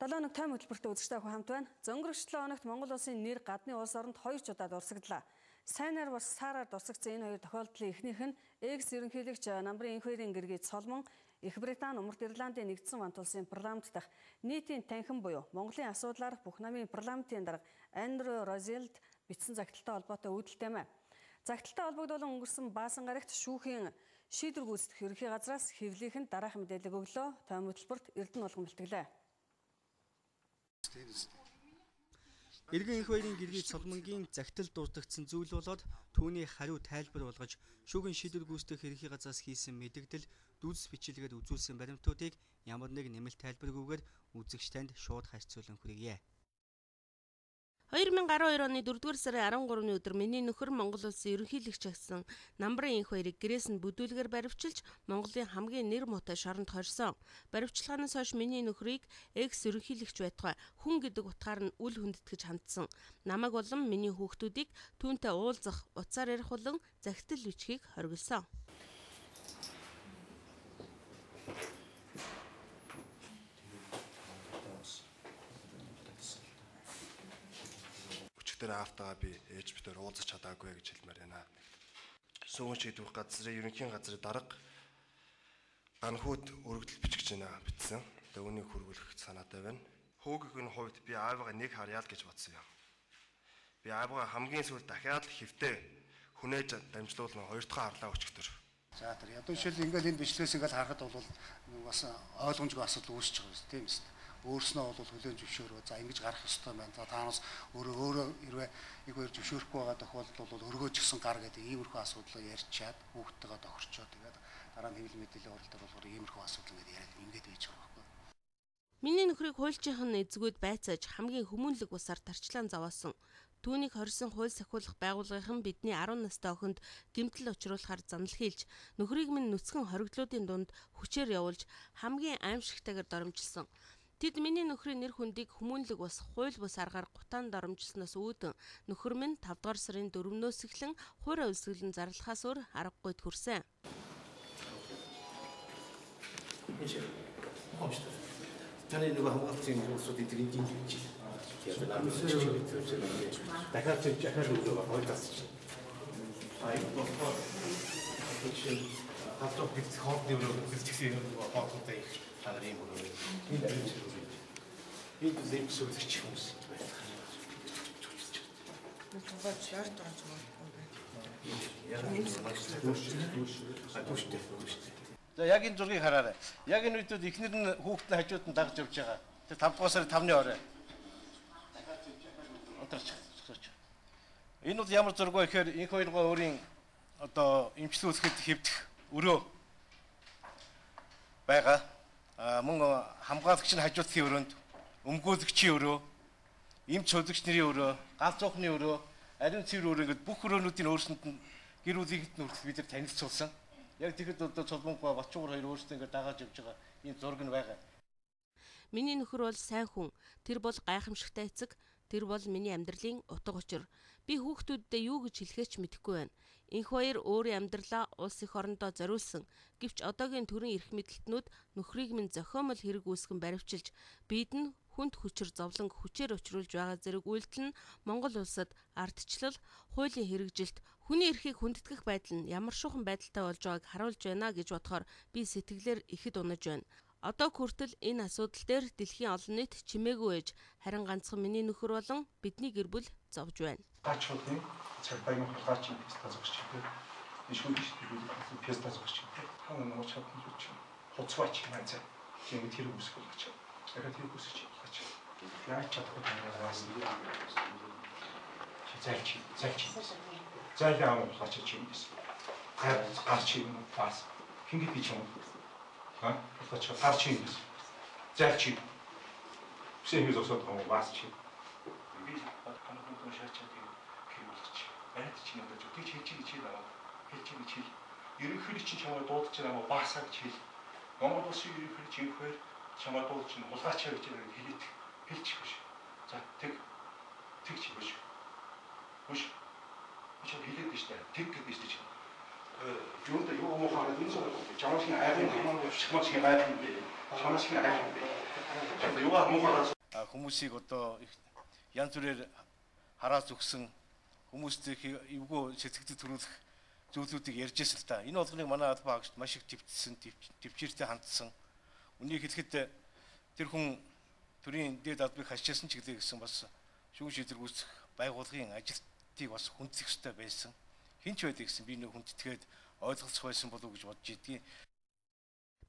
7 өнөг тайм хөтөлбөртөө үзэгчтэй хамт байна. Зөнгөрөх 7 өнөгт Монгол улсын нэр гадны улс оронд 2 удаа дурсагдлаа. Сайнаар бас саараар дурсагдсан энэ хоёр тохиолдлын эхнийх нь экс ерөнхийлөгч намрын энх хоёрын гэргий Цолмон Их Британи, Умард Ирландын нэгдсэн хамт улсын парламент дахь нийтийн танхим буюу Монголын асуудлаар бүх намын парламентын дарга Андрю Розелд бичсэн загталтай холбоотой үүдэлтэй мэ. Загталтай холбогдуулан өнгөрсөн баасан гарагт шүүхийн шийдвэр гүйцэтгэх ерөнхий газраас хэвлийнхэнд дараахан мэдээлэл өглөө. Тайм хөтөлбөрт Эрдэнэ болгон бэлтгэлээ. Иргэн энх хоёрын гэргий Цолмонгийн загтал дурдгдсан зүйл болоод түүний хариу тайлбар болгож шүүхийн шийдвэр гүйцэтгэх ерөнхий газраас хийсэн мэдээлэл дүүс бичлэгээр үзүүлсэн баримтуудыг ямар нэг нэмэлт тайлбаргүйгээр үзэгчтэнд шууд харьцуулан хүргье. 2012 оны 4-р сарын 13-ны өдөр миний нөхөр Монгол улсын ерөнхийлөгч гэсэн намрын энх хоёрыг гэрээс нь бүдүүлгээр баривчилж Монголын хамгийн нэр муутай шоронд хорьсон. Баривчилгаанаас хойш миний нөхрийг экс ерөнхийлөгч байтугай хүн гэдэг утгаар нь үл хүндэтгэж хандсан. Намайг болон миний хүүхдүүдийг түүнтэй уулзах, утсаар ярих болон захидал бичгийг хоригдсон. Автагаа би ээж битээр уулзах чадаагүй гэж хэлмээр байна. Сүүн шийдвэх газрын ерөнхий газрын дарга анхуд өргөдөл бичиж байна бичсэн. Тэгээ үүнийг хөрвүүлэх санаатай байна. Хүүгийн хувьд би аавыгаа нэг харьяал гэж бодсон юм. Би аавыгаа хамгийн сүүлд дахиад хэвтээ хүнээж дамжуулна хоёр дахь харлаа өчгдөр. За тэр ядуу шил ингээл энэ бичлээс ингээл харахад бол бас ойлгомжгүй асуудал үүсэж байгаа юм тийм ээ. Өөрснөө бол хүлээн зөвшөөрөө за ингэж гарах ёстой байна. За таанаас өөрөө хэрвээ их хоёр зөвшөөрөхгүй байгаа тохиолдолд бол өргөөж гисэн гар гэдэг иймэрхүү асуудлыг ярьчаад хүүхдтэйгээ тохирчоо тэгээд дараа нь хэвлэл мэдээллийн оролтоор болохоор иймэрхүү асуудал ингээд яриад ингээд байж байгаа байхгүй. Миний нөхрийг хуульчийнх нь эзгүүд байцааж хамгийн хүмүүнлэг усаар тарчлаан зовоосон. Түүнийг хорьсон хууль сахиулах байгууллагын бидний 10 настай охинд гэмтэл учруулахаар занал хийлж нөхрийг минь нүцгэн хоригдлуудын дунд хүчээр явуулж хамгийн аимшигтайгаар доромжилсон. Тэд миний нөхрийн нэр хүндийг хүмүүнлэг бас хууль бус аргаар гутаанд доромжилсноос үүдэн нөхөр минь 5 дугаар сарын 4-өөс эхлэн хуурай үлсгэлэн зарлахаас өөр аргагүйд хүрсэн. Таны нөгөө хамгаалалтын зүйлсүүд эдгээр энд хийж байна. Дахиад нөгөө хоёр тасч. Болохоор хатуу бэлт хоолны өрөө бэлтгэсэн нөгөө хоолтой их чанар юм уу. Энэ зэмсүүлэгч хүмүүс байна. За яг энэ зургийг хараарай. Яг энэ үедээ эхнэр нь хүүхдийн хажууд нь дагж явж байгаа. Тэр 5 дугаар сарын 5-ны орой. Энэ бол ямар зураг вэ гэхээр энэ хоёроо өөрийн одоо эмчлүүлэхэд хэвдэх өрөө байгаа. Мөн хамгаалагч нь хажуудын өрөөнд өмгөөлөгчийн өрөө, эмч хөдөгч нарын өрөө, ганц цохны өрөө, ариун цэвэр өрөө гэдэг бүх өрөөнүүдийн өөрсөнд нь гэр бүлийгэд нь хүртэл бид нар танилцуулсан. Яг тэгэхэд одоо Цолмонго Батчуугар хоёр өөрсдөө ингэ дагааж явж байгаа ийм зураг нь байгаа. Миний нөхөр бол сайн хүн. Тэр бол гайхамшигтай эцэг. Тэр бол миний амьдралын утга учир. Би хүүхдүүддээ юу гэж хэлэхээч мэдэхгүй байна. Энх хоёр өөрийн амьдралаа улс их орондоо зориулсан. Гэвч одоогийн төрийн эрх мэдэлтнүүд нөхрийг минь зохиомол хэрэг үүсгэн баривчилж, бид нь хүнд хүчээр зовлон хүчээр учруулж байгаа зэрэг үйлдэл нь Монгол улсад ардчлал, хуулийн хэрэгжилт, хүний эрхийг хүндэтгэх байдал нь ямар шуухан байдалтай болж байгааг харуулж байна гэж бодохоор би сэтгэлээр ихэд унаж байна. Одоо хүртэл энэ асуудал дээр дэлхийн олон нийт чимээгүй ээж, харин ганцхан миний нөхөр болон бидний гэр бүл зовж байна. Гаачуудын цагбайгийн хулгайчийн писта зогсож байгаа. Ишгүй писта зогсож байгаа. Хаа нэг чатны зүч. Хуцваач маань цаа. Тийм тэр үсгэл гэж. Тэгэхээр тэр үсгэж байгаа ч. Яаж чадахгүй байгаас нь. Зайлч. Зайлаа амгалаач юм гэсэн. Гарч юм бас. Хингэд бич юм. Хаач гарч юм гэсэн. Зайлч. Бүсэн хийж осоод байгаа бас чи. Би хамаагүй шаачаад хийвэлч. Ард чи надад зүгтий хийж байгаа. Хийж чи. Ерөнхийдөө чи чамайг дуудаж байгаа баасаа гэж хэл. Монгол улсын ерөнхийдөө чи ихэр чамайг дуудаж чинь хулгайч гэж хэлж биш. За тэг чи биш. Биш. Чи хэлээд биш дээ. Тэг гэж биш. юунд юу мохоо гэдэг нь чамшиг айхын чамшиг айхын юугаар мохоо хүмүүсийг одоо янз бүрээр хараас өгсөн хүмүүстэй эвгүй сэтгэлд төрүүлэх зүйлүүдийг ярьж байсан л та. Энэ болгоныг манай албан хаагчид маш их төвчсөн, төвчээртэй хандсан. Үнийг хэлэхэд тэр хүн төрийн дээд албыг хашижсэн ч гэлээ гэсэн бас шүүгэн шийдвэр гүйцэх байгууллагын ажилтныг бас хүндэтгэх ёстой байсан. Хинч байдаг гэсэн би нэг хүндэтгээд ойлголцох байсан болов уу гэж бодож идэгий.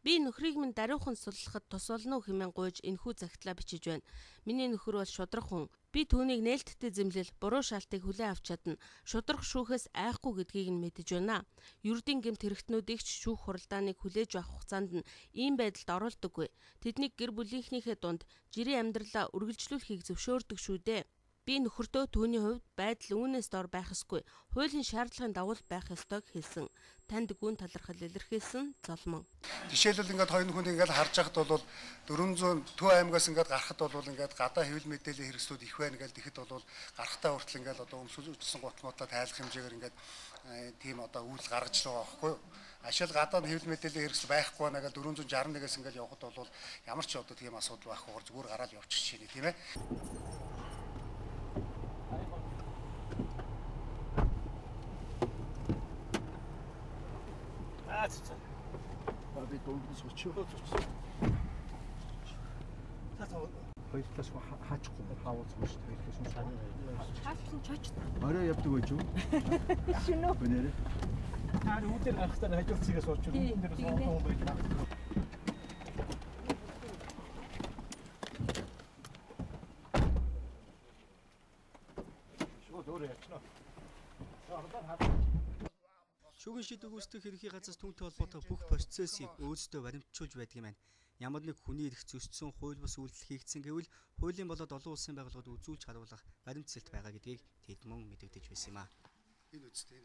Би нөхрийг минь даруйхан суллахад тус болно хэмээн гуйж энэхүү загтлаа бичиж байна. Миний нөхөр бол шудрах хүн. Би түүнийг нээлттэй зэмлэл буруу шалтыг хүлээн авч чадна. Шудрах шүүхээс айхгүй гэдгийг нь мэдэж байна. Ердийн гэмт хэрэгтнүүдийг ч шүүх хуралдааныг хүлээж авах хугацаанд нь ийм байдалд оруулдаггүй. Тэднийг гэр бүлийнхнийхээ дунд жирийн амьдралаа үргэлжлүүлэхийг зөвшөөрдөг шүү дээ. Би нөхөртөө түүний хувьд байдал үүнээс дор байх ёсгүй. Хуулийн шаардлагын дагуу байх ёстойг хэлсэн. Танд гүн талархал илэрхийлсэн Золмон. Жишээлбэл ингээд хоёр хүн ингээд харж байхад бол 400 Төв аймгаас ингээд гарахад бол ингээд гадаа хэвлэл мэдээллийн хэрэгслүүд их байна гэж тэгэхэд бол гарахтаа хүртэл ингээд одоо өмсөлжсэн гутмуудлаа тайлах хэмжээгээр ингээд тийм одоо үйл гаргаж байгаа байхгүй юу? Ашил гадаад хэвлэл мэдээллийн хэрэгсэл байхгүй байна гэж 461-ээс ингээд явхад бол ямар ч одоо тийм асуудал байхгүй зүгээр гараад явчих чинь тийм ээ. Би дөнгөж өчөө. Хоёулаас хаачихгүй хаавуулсан шүү дээ. Хоёулаас нь сайн. Хаалсан чоч. Орой явдаг байж юу? Шинэ. Бэнэрэ. Аа үүдээр гарахтаа хажуулцгаас орч ирсэн. Үндээс олон хүн байж байна. Шүүгэн шийдвэр гүйцэтгэх ерөнхий газраас түүнтэй холбоотой бүх процессыг өөдөө баримтжуулж байдаг юм байна. Ямар нэг хүний эрх зөрчсөн хууль бус үйлдэл хийгдсэн гэвэл хуулийн болоод олон улсын байгууллагад үзүүлж харуулах баримт цэлт байгаа гэдгийг тэд мөн мэдэгдэж байсан юм а. Энэ үстэй.